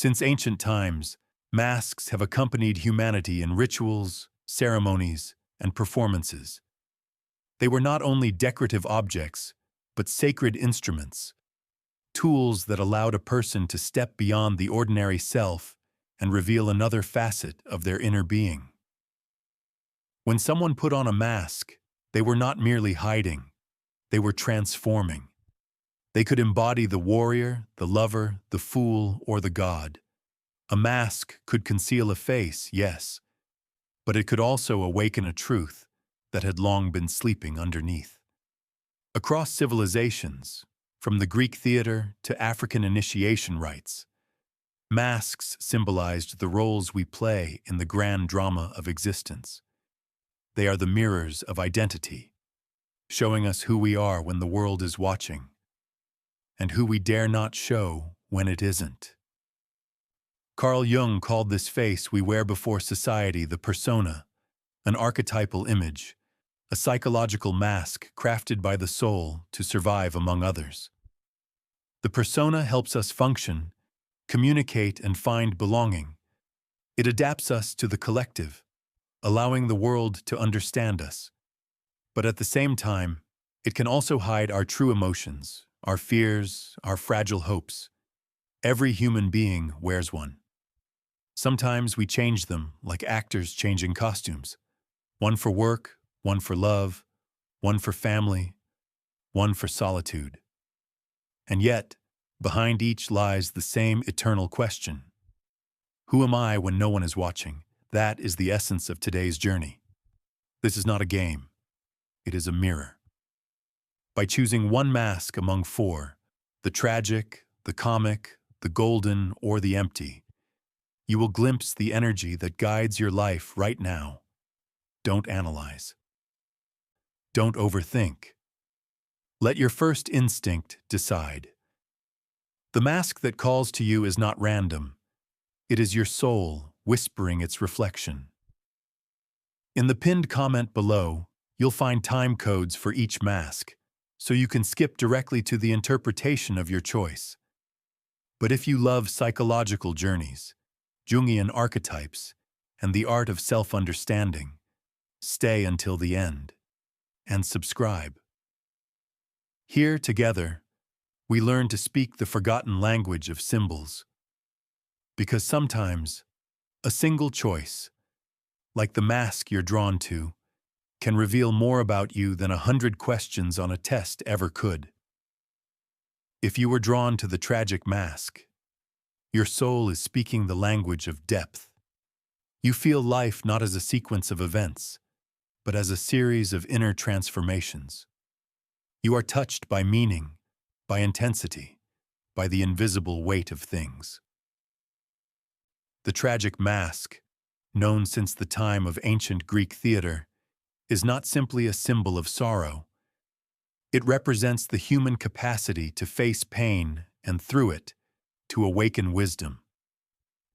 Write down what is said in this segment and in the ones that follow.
Since ancient times, masks have accompanied humanity in rituals, ceremonies, and performances. They were not only decorative objects, but sacred instruments, tools that allowed a person to step beyond the ordinary self and reveal another facet of their inner being. When someone put on a mask, they were not merely hiding, they were transforming. They could embody the warrior, the lover, the fool, or the god. A mask could conceal a face, yes, but it could also awaken a truth that had long been sleeping underneath. Across civilizations, from the Greek theater to African initiation rites, masks symbolized the roles we play in the grand drama of existence. They are the mirrors of identity, showing us who we are when the world is watching, and who we dare not show when it isn't. Carl Jung called this face we wear before society the persona, an archetypal image, a psychological mask crafted by the soul to survive among others. The persona helps us function, communicate, and find belonging. It adapts us to the collective, allowing the world to understand us. But at the same time, it can also hide our true emotions, our fears, our fragile hopes. Every human being wears one. Sometimes we change them like actors changing costumes. One for work, one for love, one for family, one for solitude. And yet, behind each lies the same eternal question. Who am I when no one is watching? That is the essence of today's journey. This is not a game. It is a mirror. By choosing one mask among four, the tragic, the comic, the golden, or the empty, you will glimpse the energy that guides your life right now. Don't analyze. Don't overthink. Let your first instinct decide. The mask that calls to you is not random. It is your soul whispering its reflection. In the pinned comment below, you'll find time codes for each mask, so you can skip directly to the interpretation of your choice. But if you love psychological journeys, Jungian archetypes, and the art of self-understanding, stay until the end and subscribe. Here, together, we learn to speak the forgotten language of symbols. Because sometimes, a single choice, like the mask you're drawn to, can reveal more about you than 100 questions on a test ever could. If you were drawn to the tragic mask, your soul is speaking the language of depth. You feel life not as a sequence of events, but as a series of inner transformations. You are touched by meaning, by intensity, by the invisible weight of things. The tragic mask, known since the time of ancient Greek theater, is not simply a symbol of sorrow. It represents the human capacity to face pain and, through it, to awaken wisdom.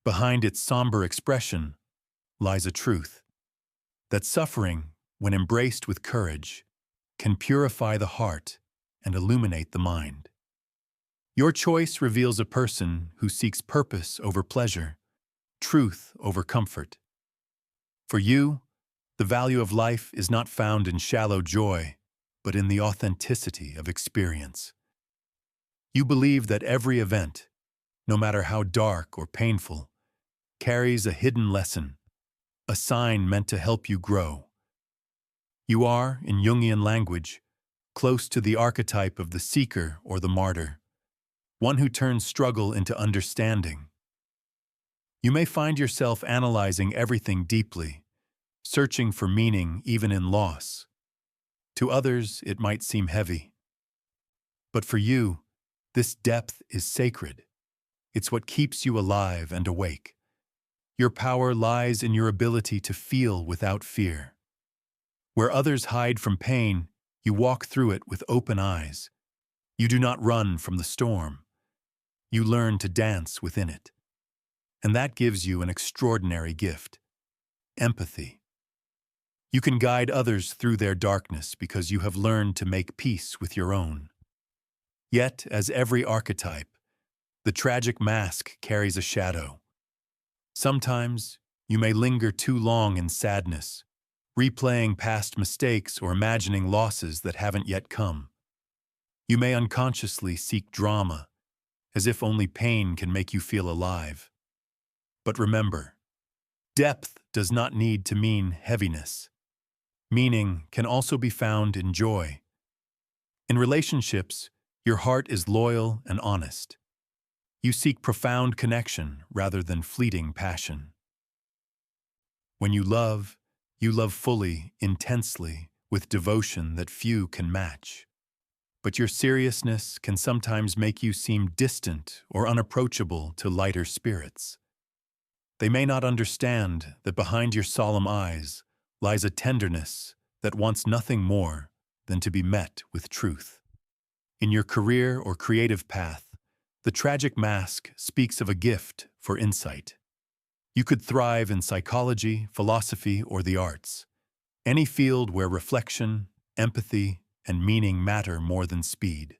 Behind its somber expression lies a truth, that suffering, when embraced with courage, can purify the heart and illuminate the mind. Your choice reveals a person who seeks purpose over pleasure, truth over comfort. For you, the value of life is not found in shallow joy, but in the authenticity of experience. You believe that every event, no matter how dark or painful, carries a hidden lesson, a sign meant to help you grow. You are, in Jungian language, close to the archetype of the seeker or the martyr, one who turns struggle into understanding. You may find yourself analyzing everything deeply, searching for meaning even in loss. To others, it might seem heavy. But for you, this depth is sacred. It's what keeps you alive and awake. Your power lies in your ability to feel without fear. Where others hide from pain, you walk through it with open eyes. You do not run from the storm. You learn to dance within it. And that gives you an extraordinary gift: empathy. You can guide others through their darkness because you have learned to make peace with your own. Yet, as every archetype, The tragic mask carries a shadow. Sometimes you may linger too long in sadness, replaying past mistakes or imagining losses that haven't yet come. You may unconsciously seek drama, as if only pain can make you feel alive. But remember, depth does not need to mean heaviness. Meaning can also be found in joy. In relationships, your heart is loyal and honest. You seek profound connection rather than fleeting passion. When you love fully, intensely, with devotion that few can match. But your seriousness can sometimes make you seem distant or unapproachable to lighter spirits. They may not understand that behind your solemn eyes lies a tenderness that wants nothing more than to be met with truth. In your career or creative path, the tragic mask speaks of a gift for insight. You could thrive in psychology, philosophy, or the arts, any field where reflection, empathy, and meaning matter more than speed.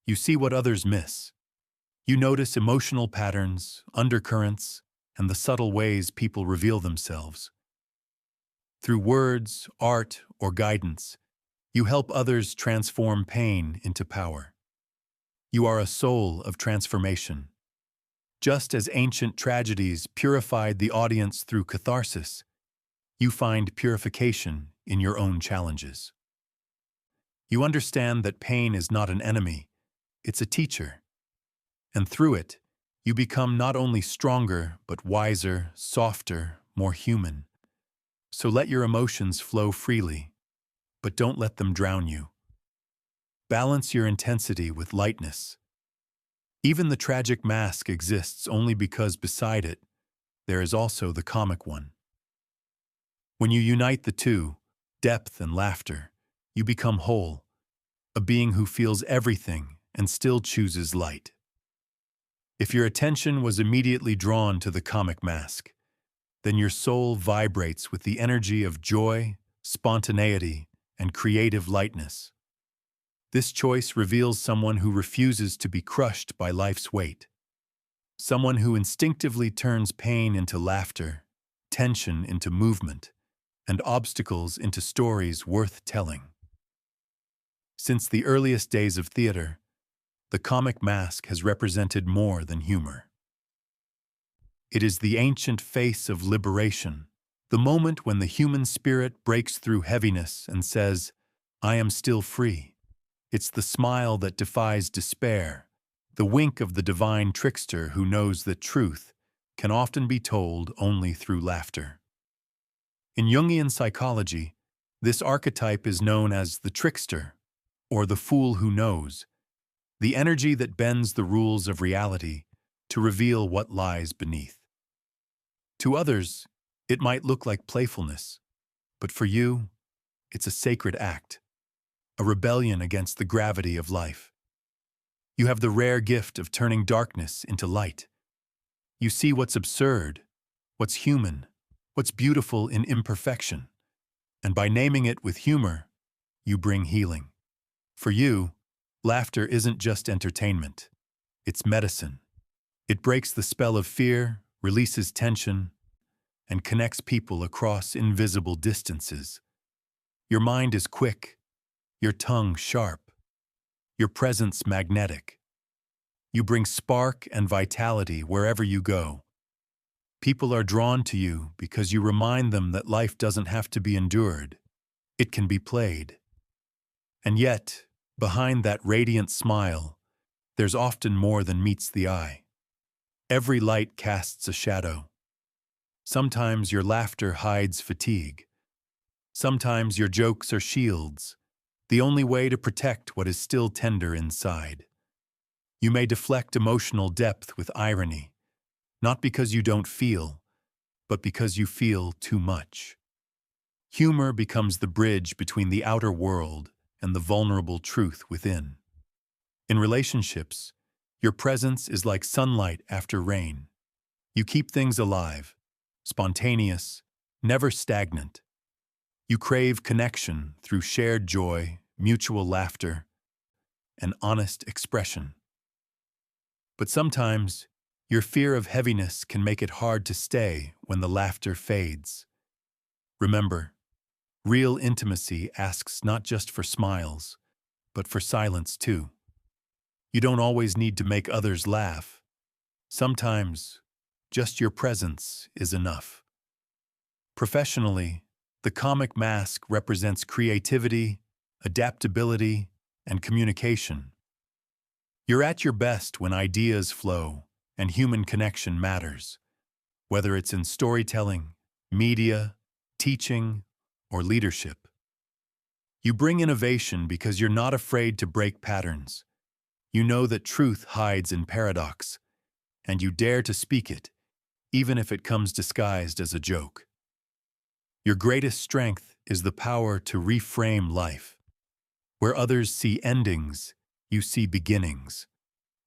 You see what others miss. You notice emotional patterns, undercurrents, and the subtle ways people reveal themselves. Through words, art, or guidance, you help others transform pain into power. You are a soul of transformation. Just as ancient tragedies purified the audience through catharsis, you find purification in your own challenges. You understand that pain is not an enemy, it's a teacher. And through it, you become not only stronger, but wiser, softer, more human. So let your emotions flow freely, but don't let them drown you. Balance your intensity with lightness. Even the tragic mask exists only because beside it, there is also the comic one. When you unite the two, depth and laughter, you become whole, a being who feels everything and still chooses light. If your attention was immediately drawn to the comic mask, then your soul vibrates with the energy of joy, spontaneity, and creative lightness. This choice reveals someone who refuses to be crushed by life's weight. Someone who instinctively turns pain into laughter, tension into movement, and obstacles into stories worth telling. Since the earliest days of theater, the comic mask has represented more than humor. It is the ancient face of liberation, the moment when the human spirit breaks through heaviness and says, "I am still free." It's the smile that defies despair, the wink of the divine trickster who knows that truth can often be told only through laughter. In Jungian psychology, this archetype is known as the trickster, or the fool who knows, the energy that bends the rules of reality to reveal what lies beneath. To others, it might look like playfulness, but for you, it's a sacred act, a rebellion against the gravity of life. You have the rare gift of turning darkness into light. You see what's absurd, what's human, what's beautiful in imperfection, and by naming it with humor, you bring healing. For you, laughter isn't just entertainment, it's medicine. It breaks the spell of fear, releases tension, and connects people across invisible distances. Your mind is quick, your tongue sharp, your presence magnetic. You bring spark and vitality wherever you go. People are drawn to you because you remind them that life doesn't have to be endured. It can be played. And yet, behind that radiant smile, there's often more than meets the eye. Every light casts a shadow. Sometimes your laughter hides fatigue. Sometimes your jokes are shields, the only way to protect what is still tender inside. You may deflect emotional depth with irony, not because you don't feel, but because you feel too much. Humor becomes the bridge between the outer world and the vulnerable truth within. In relationships, your presence is like sunlight after rain. You keep things alive, spontaneous, never stagnant. You crave connection through shared joy, mutual laughter, and honest expression. But sometimes, your fear of heaviness can make it hard to stay when the laughter fades. Remember, real intimacy asks not just for smiles, but for silence too. You don't always need to make others laugh. Sometimes, just your presence is enough. Professionally, the comic mask represents creativity, adaptability, and communication. You're at your best when ideas flow and human connection matters, whether it's in storytelling, media, teaching, or leadership. You bring innovation because you're not afraid to break patterns. You know that truth hides in paradox, and you dare to speak it, even if it comes disguised as a joke. Your greatest strength is the power to reframe life. Where others see endings, you see beginnings.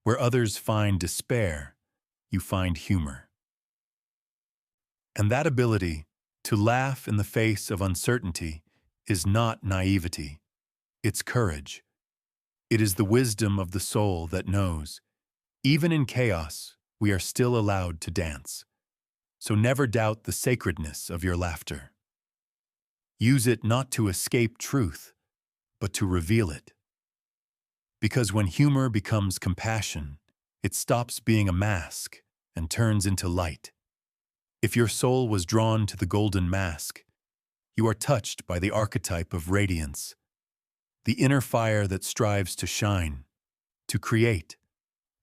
Where others find despair, you find humor. And that ability to laugh in the face of uncertainty is not naivety. It's courage. It is the wisdom of the soul that knows, even in chaos, we are still allowed to dance. So never doubt the sacredness of your laughter. Use it not to escape truth, but to reveal it. Because when humor becomes compassion, it stops being a mask and turns into light. If your soul was drawn to the golden mask, you are touched by the archetype of radiance, the inner fire that strives to shine, to create,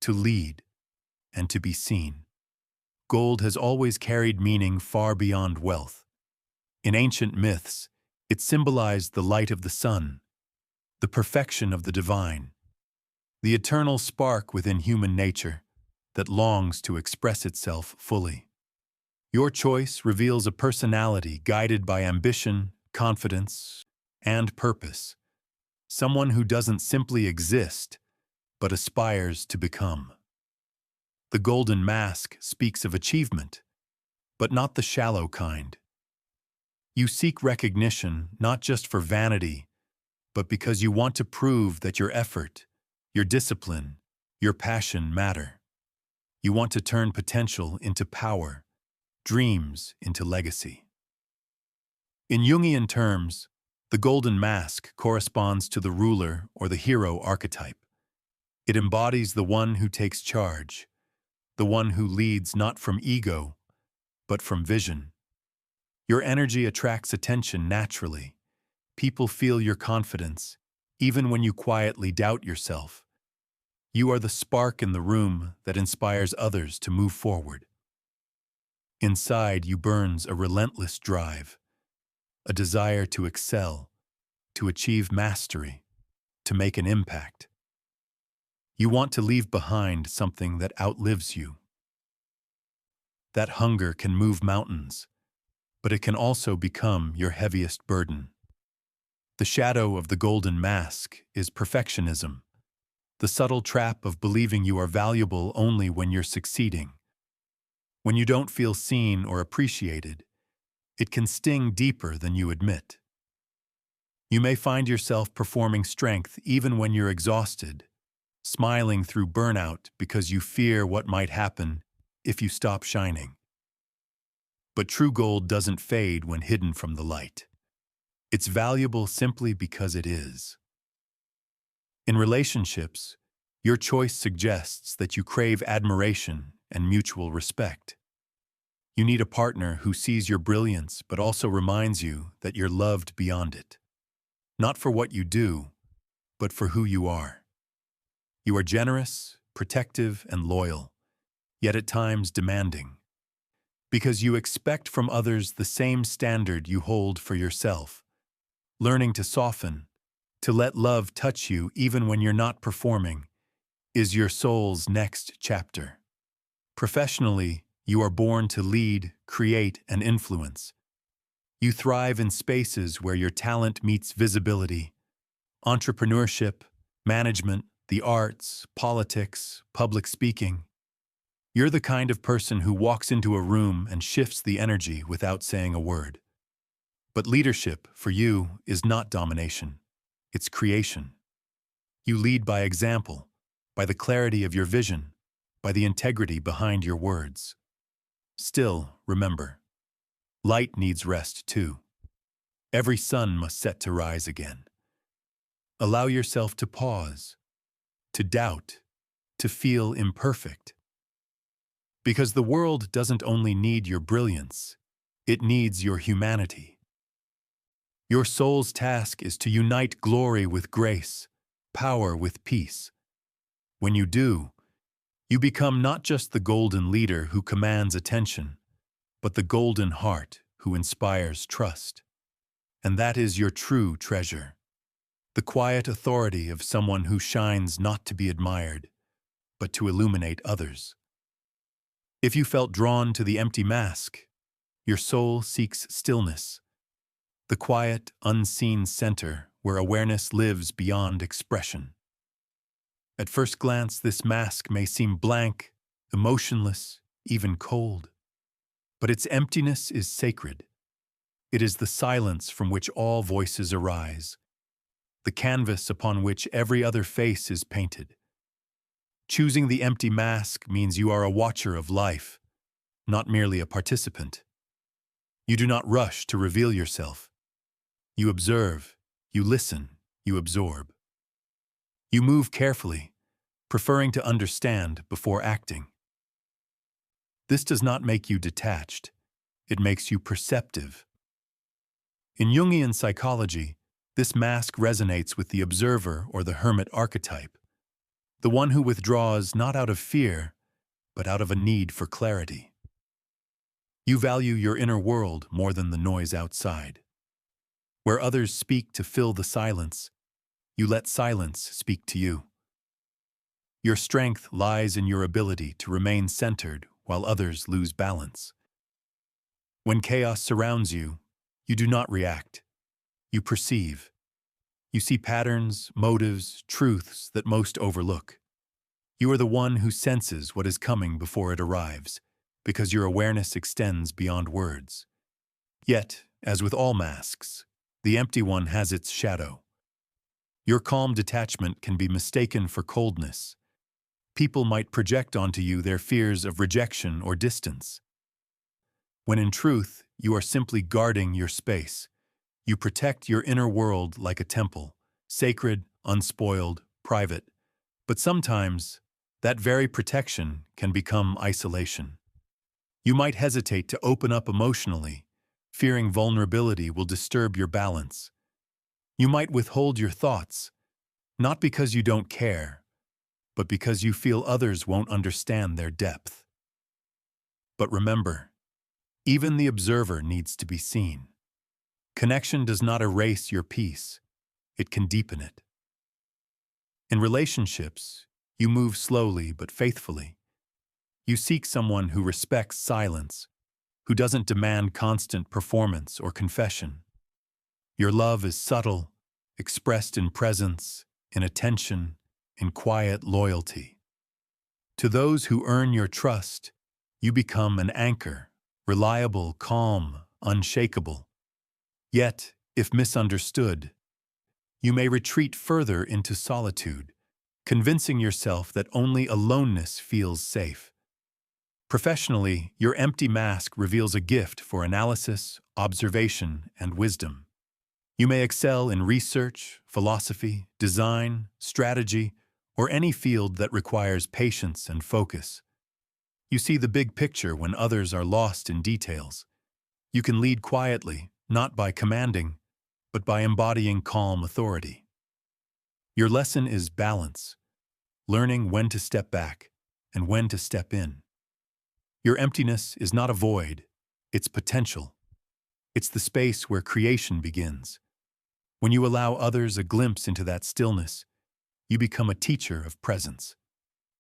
to lead, and to be seen. Gold has always carried meaning far beyond wealth. In ancient myths, it symbolized the light of the sun, the perfection of the divine, the eternal spark within human nature that longs to express itself fully. Your choice reveals a personality guided by ambition, confidence, and purpose, someone who doesn't simply exist, but aspires to become. The golden mask speaks of achievement, but not the shallow kind. You seek recognition not just for vanity, but because you want to prove that your effort, your discipline, your passion matter. You want to turn potential into power, dreams into legacy. In Jungian terms, the golden mask corresponds to the ruler or the hero archetype. It embodies the one who takes charge, the one who leads not from ego, but from vision. Your energy attracts attention naturally. People feel your confidence, even when you quietly doubt yourself. You are the spark in the room that inspires others to move forward. Inside you burns a relentless drive, a desire to excel, to achieve mastery, to make an impact. You want to leave behind something that outlives you. That hunger can move mountains, but it can also become your heaviest burden. The shadow of the golden mask is perfectionism, the subtle trap of believing you are valuable only when you're succeeding. When you don't feel seen or appreciated, it can sting deeper than you admit. You may find yourself performing strength even when you're exhausted, smiling through burnout because you fear what might happen if you stop shining. But true gold doesn't fade when hidden from the light. It's valuable simply because it is. In relationships, your choice suggests that you crave admiration and mutual respect. You need a partner who sees your brilliance but also reminds you that you're loved beyond it. Not for what you do, but for who you are. You are generous, protective, and loyal, yet at times demanding. Because you expect from others the same standard you hold for yourself. Learning to soften, to let love touch you even when you're not performing, is your soul's next chapter. Professionally, you are born to lead, create, and influence. You thrive in spaces where your talent meets visibility. Entrepreneurship, management, the arts, politics, public speaking. You're the kind of person who walks into a room and shifts the energy without saying a word. But leadership, for you, is not domination. It's creation. You lead by example, by the clarity of your vision, by the integrity behind your words. Still, remember, light needs rest too. Every sun must set to rise again. Allow yourself to pause, to doubt, to feel imperfect. Because the world doesn't only need your brilliance, it needs your humanity. Your soul's task is to unite glory with grace, power with peace. When you do, you become not just the golden leader who commands attention, but the golden heart who inspires trust. And that is your true treasure, the quiet authority of someone who shines not to be admired, but to illuminate others. If you felt drawn to the empty mask, your soul seeks stillness, the quiet, unseen center where awareness lives beyond expression. At first glance, this mask may seem blank, emotionless, even cold. But its emptiness is sacred. It is the silence from which all voices arise, the canvas upon which every other face is painted. Choosing the empty mask means you are a watcher of life, not merely a participant. You do not rush to reveal yourself. You observe, you listen, you absorb. You move carefully, preferring to understand before acting. This does not make you detached. It makes you perceptive. In Jungian psychology, this mask resonates with the observer or the hermit archetype, the one who withdraws not out of fear, but out of a need for clarity. You value your inner world more than the noise outside. Where others speak to fill the silence, you let silence speak to you. Your strength lies in your ability to remain centered while others lose balance. When chaos surrounds you, you do not react. You perceive. You see patterns, motives, truths that most overlook. You are the one who senses what is coming before it arrives, because your awareness extends beyond words. Yet, as with all masks, the empty one has its shadow. Your calm detachment can be mistaken for coldness. People might project onto you their fears of rejection or distance. When in truth, you are simply guarding your space. You protect your inner world like a temple, sacred, unspoiled, private. But sometimes, that very protection can become isolation. You might hesitate to open up emotionally, fearing vulnerability will disturb your balance. You might withhold your thoughts, not because you don't care, but because you feel others won't understand their depth. But remember, even the observer needs to be seen. Connection does not erase your peace, it can deepen it. In relationships, you move slowly but faithfully. You seek someone who respects silence, who doesn't demand constant performance or confession. Your love is subtle, expressed in presence, in attention, in quiet loyalty. To those who earn your trust, you become an anchor, reliable, calm, unshakable. Yet, if misunderstood, you may retreat further into solitude, convincing yourself that only aloneness feels safe. Professionally, your empty mask reveals a gift for analysis, observation, and wisdom. You may excel in research, philosophy, design, strategy, or any field that requires patience and focus. You see the big picture when others are lost in details. You can lead quietly, not by commanding, but by embodying calm authority. Your lesson is balance, learning when to step back and when to step in. Your emptiness is not a void, it's potential. It's the space where creation begins. When you allow others a glimpse into that stillness, you become a teacher of presence.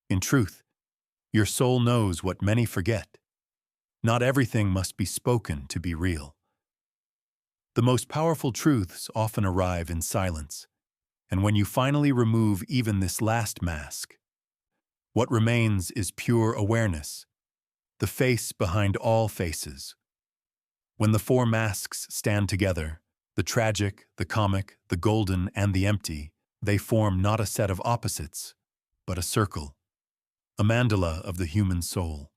In truth, your soul knows what many forget. Not everything must be spoken to be real. The most powerful truths often arrive in silence, and when you finally remove even this last mask, what remains is pure awareness, the face behind all faces. When the four masks stand together, the tragic, the comic, the golden, and the empty, they form not a set of opposites, but a circle. a mandala of the human soul.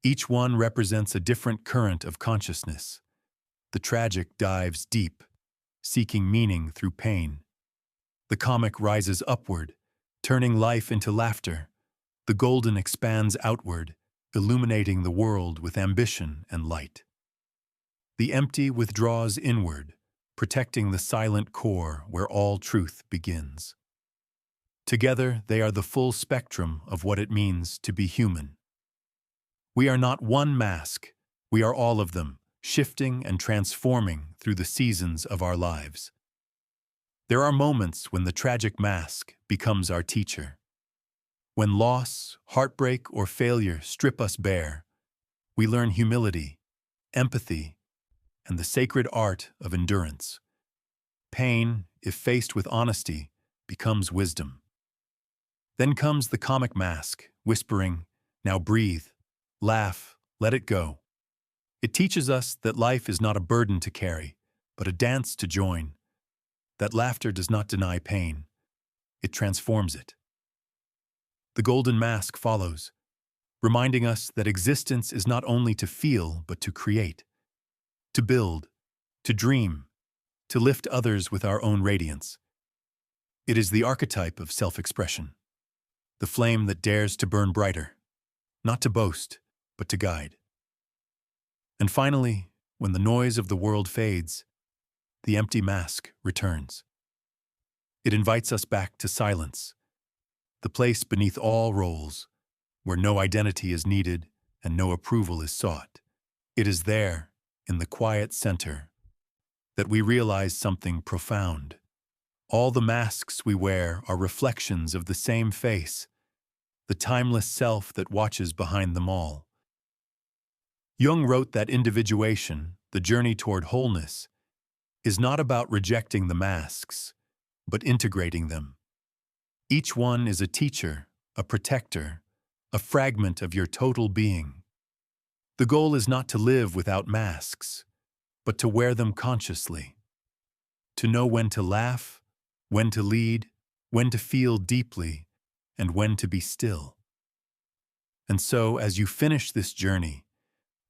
Each one represents a different current of consciousness. The tragic dives deep, seeking meaning through pain. The comic rises upward, turning life into laughter. The golden expands outward, illuminating the world with ambition and light. The empty withdraws inward, protecting the silent core where all truth begins. Together, they are the full spectrum of what it means to be human. We are not one mask, we are all of them, shifting and transforming through the seasons of our lives. There are moments when the tragic mask becomes our teacher. When loss, heartbreak, or failure strip us bare, we learn humility, empathy, and the sacred art of endurance. Pain, if faced with honesty, becomes wisdom. Then comes the comic mask, whispering, "Now breathe, laugh, let it go." It teaches us that life is not a burden to carry, but a dance to join. That laughter does not deny pain, it transforms it. The golden mask follows, reminding us that existence is not only to feel, but to create, to build, to dream, to lift others with our own radiance. It is the archetype of self-expression, the flame that dares to burn brighter, not to boast, but to guide. And finally, when the noise of the world fades, the empty mask returns. It invites us back to silence, the place beneath all roles, where no identity is needed and no approval is sought. It is there, in the quiet center, that we realize something profound. All the masks we wear are reflections of the same face, the timeless self that watches behind them all. Jung wrote that individuation, the journey toward wholeness, is not about rejecting the masks, but integrating them. Each one is a teacher, a protector, a fragment of your total being. The goal is not to live without masks, but to wear them consciously. To know when to laugh, when to lead, when to feel deeply, and when to be still. And so, as you finish this journey,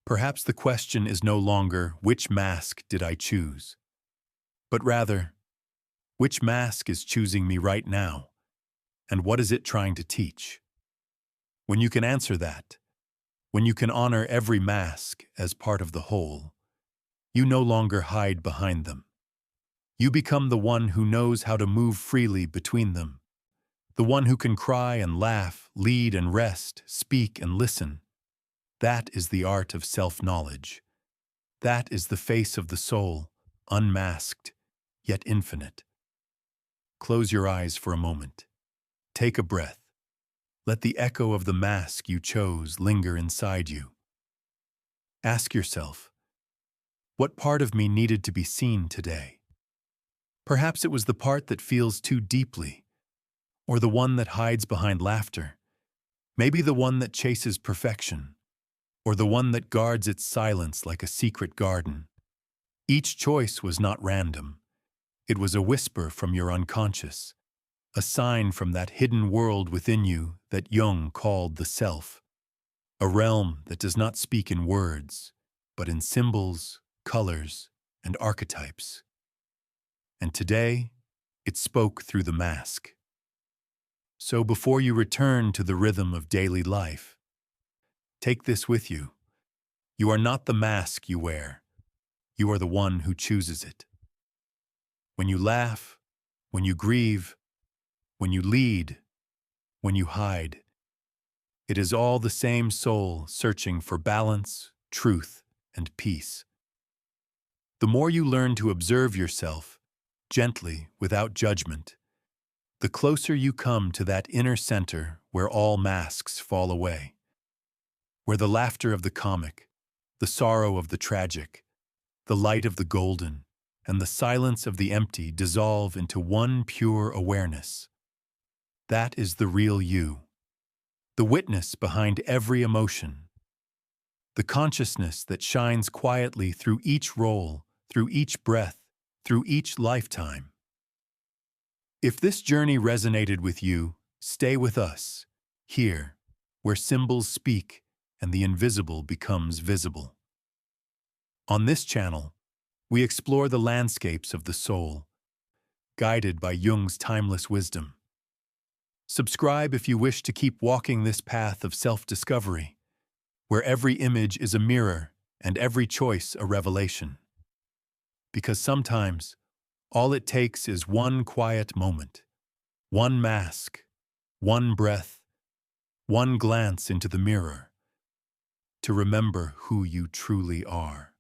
perhaps the question is no longer, which mask did I choose? But rather, which mask is choosing me right now? And what is it trying to teach? When you can answer that, when you can honor every mask as part of the whole, you no longer hide behind them. You become the one who knows how to move freely between them, the one who can cry and laugh, lead and rest, speak and listen. That is the art of self-knowledge. That is the face of the soul, unmasked, yet infinite. Close your eyes for a moment. Take a breath. Let the echo of the mask you chose linger inside you. Ask yourself, what part of me needed to be seen today? Perhaps it was the part that feels too deeply, or the one that hides behind laughter, maybe the one that chases perfection, or the one that guards its silence like a secret garden. Each choice was not random. It was a whisper from your unconscious, a sign from that hidden world within you that Jung called the self, a realm that does not speak in words, but in symbols, colors, and archetypes. And today, it spoke through the mask. So before you return to the rhythm of daily life, take this with you. You are not the mask you wear. You are the one who chooses it. When you laugh, when you grieve, when you lead, when you hide, it is all the same soul searching for balance, truth, and peace. The more you learn to observe yourself, gently, without judgment, the closer you come to that inner center where all masks fall away, where the laughter of the comic, the sorrow of the tragic, the light of the golden, and the silence of the empty dissolve into one pure awareness. That is the real you, the witness behind every emotion, the consciousness that shines quietly through each role, through each breath, through each lifetime. If this journey resonated with you, stay with us, here, where symbols speak and the invisible becomes visible. On this channel, we explore the landscapes of the soul, guided by Jung's timeless wisdom. Subscribe if you wish to keep walking this path of self-discovery, where every image is a mirror and every choice a revelation. Because sometimes, all it takes is one quiet moment, one mask, one breath, one glance into the mirror, to remember who you truly are.